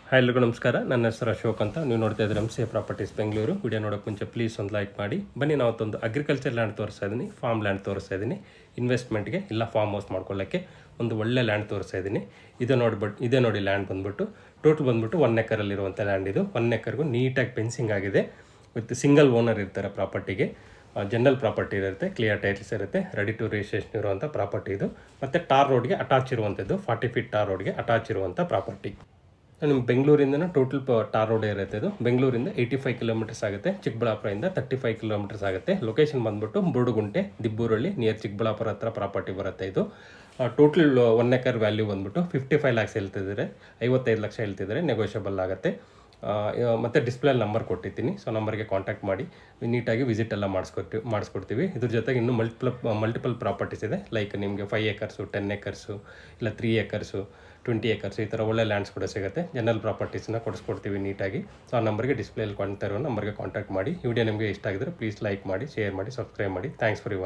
Hi ಎಲ್ಲರಿಗೂ ನಮಸ್ಕಾರ. ನನ್ನ ಹೆಸರು ಅಶೋಕ್ ಅಂತ. ನೀವು ನೋಡ್ತಾ ಇದ್ದೀರಿ MCA ಪ್ರಾಪರ್ಟೀಸ್ ಬೆಂಗಳೂರು. ವಿಡಿಯೋ ನೋಡೋಕೆ ಮುಂಚೆ ಪ್ಲೀಸ್ ಒಂದು ಲೈಕ್ ಮಾಡಿ. ಬನ್ನಿ, ನಾವತ್ತೊಂದು ಅಗ್ರಿಕಲ್ಚರ್ ಲ್ಯಾಂಡ್ ತೋರಿಸ್ತಾ ಇದ್ದೀನಿ, ಫಾರ್ಮ್ ಲ್ಯಾಂಡ್ ತೋರಿಸ್ತಾ ಇದ್ದೀನಿ. ಇನ್ವೆಸ್ಟ್ಮೆಂಟ್ಗೆ ಇಲ್ಲ ಫಾರ್ಮ್ ಹೌಸ್ ಮಾಡ್ಕೊಳ್ಳೋಕ್ಕೆ ಒಂದು ಒಳ್ಳೆ ಲ್ಯಾಂಡ್ ತೋರಿಸ್ತಾ ಇದ್ದೀನಿ. ಇದೇ ನೋಡಿ ಲ್ಯಾಂಡ್ ಬಂದ್ಬಿಟ್ಟು ಟೋಟಲ್ ಬಂದ್ಬಿಟ್ಟು 1 ಎಕರಲ್ಲಿರುವಂಥ ಲ್ಯಾಂಡ್ ಇದು. 1 ಎಕರ್ಗೂ ನೀಟಾಗಿ ಫೆನ್ಸಿಂಗ್ ಆಗಿದೆ. ವಿತ್ ಸಿಂಗಲ್ ಓನರ್ ಇರ್ತಾರೆ ಪ್ರಾಪರ್ಟಿಗೆ. ಜನರಲ್ ಪ್ರಾಪರ್ಟಿ ಇರುತ್ತೆ, ಕ್ಲಿಯರ್ ಟೈಟ್ಲ್ಸ್ ಇರುತ್ತೆ, ರೆಡಿ ಟು ರಿಜಿಸ್ಟ್ರೇಷನ್ ಇರುವಂಥ ಪ್ರಾಪರ್ಟಿ ಇದು. ಮತ್ತು ಟಾರ್ ರೋಡ್ಗೆ ಅಟ್ಯಾಚ್ ಇರುವಂಥದ್ದು, 40 ಫೀಟ್ ಟಾರ್ ರೋಡ್ಗೆ ಅಟ್ಯಾಚ್ ಇರುವಂಥ ಪ್ರಾಪರ್ಟಿ. ನಿಮ್ಮ ಬೆಂಗಳೂರಿಂದ ಟೋಟಲ್ ಟಾರ್ ರೋಡ್ ಇರುತ್ತೆ. ಇದು ಬೆಂಗಳೂರಿಂದ 85 ಕಿಲೋಮೀಟರ್ಸ್ ಆಗುತ್ತೆ. ಚಿಕ್ಕಬಳ್ಳಾಪುರದಿಂದ 35 ಕಿಲೋಮೀಟರ್ಸ್ ಆಗುತ್ತೆ. ಲೊಕೇಶನ್ ಬಂದ್ಬಿಟ್ಟು ಬುರುಡುಗುಂಟೆ, ದಿಬ್ಬೂರಳ್ಳಿ, ನಿಯರ್ ಚಿಕ್ಕಬಳ್ಳಾಪುರ ಹತ್ರ ಪ್ರಾಪರ್ಟಿ ಬರುತ್ತೆ ಇದು. ಟೋಟಲ್ 1 ಎಕರ್ ವ್ಯಾಲ್ಯೂ ಬಂದ್ಬಿಟ್ಟು 55 ಲ್ಯಾಕ್ಸ್ ಹೇಳ್ತಿದ್ದಾರೆ, 55 ಲಕ್ಷ ಹೇಳ್ತಿದ್ದಾರೆ. ನೆಗೋಷಿಯಬಲ್ ಆಗುತ್ತೆ. ಮತ್ತು ಡಿಸ್ಪ್ಲೇ ನಂಬರ್ ಕೊಟ್ಟಿರ್ತೀನಿ, ಸೊ ನಂಬರ್ಗೆ ಕಾಂಟ್ಯಾಕ್ಟ್ ಮಾಡಿ ನೀಟಾಗಿ ವಿಸಿಟ್ ಎಲ್ಲ ಮಾಡಿಸ್ಕೊಡ್ತೀವಿ. ಇದ್ರ ಜೊತೆಗೆ ಇನ್ನೂ ಮಲ್ಟಿಪಲ್ ಪ್ರಾಪರ್ಟೀಸ್ ಇದೆ. ಲೈಕ್ ನಿಮಗೆ 5 ಎಕರ್ಸು, 10 ಎಕರ್ಸು, ಇಲ್ಲ 3 ಎಕರ್ಸು, 20 ಎಕರ್ಸ್, ಈ ಥರ ಒಳ್ಳೆ ಲ್ಯಾಂಡ್ಸ್ ಕೂಡ ಸಿಗುತ್ತೆ. ಜನರಲ್ ಪ್ರಾಪರ್ಟೀಸ್ನ ಕೊಡಿಸ್ಕೊಡ್ತೀವಿ ನೀಟಾಗಿ. ಸೊ ಆ ನಂಬರ್ಗೆ ಡಿಸ್ಪ್ಲೇಲಿ ಕಾಣ್ತಾ ಇರೋ ನಂಬರ್ಗೆ ಕಾಂಟ್ಯಾಕ್ಟ್ ಮಾಡಿ. ಈ ವಿಡಿಯೋ ನಿಮಗೆ ಇಷ್ಟ ಆಗಿದ್ರೆ ಪ್ಲೀಸ್ ಲೈಕ್ ಮಾಡಿ, ಶೇರ್ ಮಾಡಿ, ಸಬ್ಸ್ಕ್ರೈಬ್ ಮಾಡಿ. Thanks for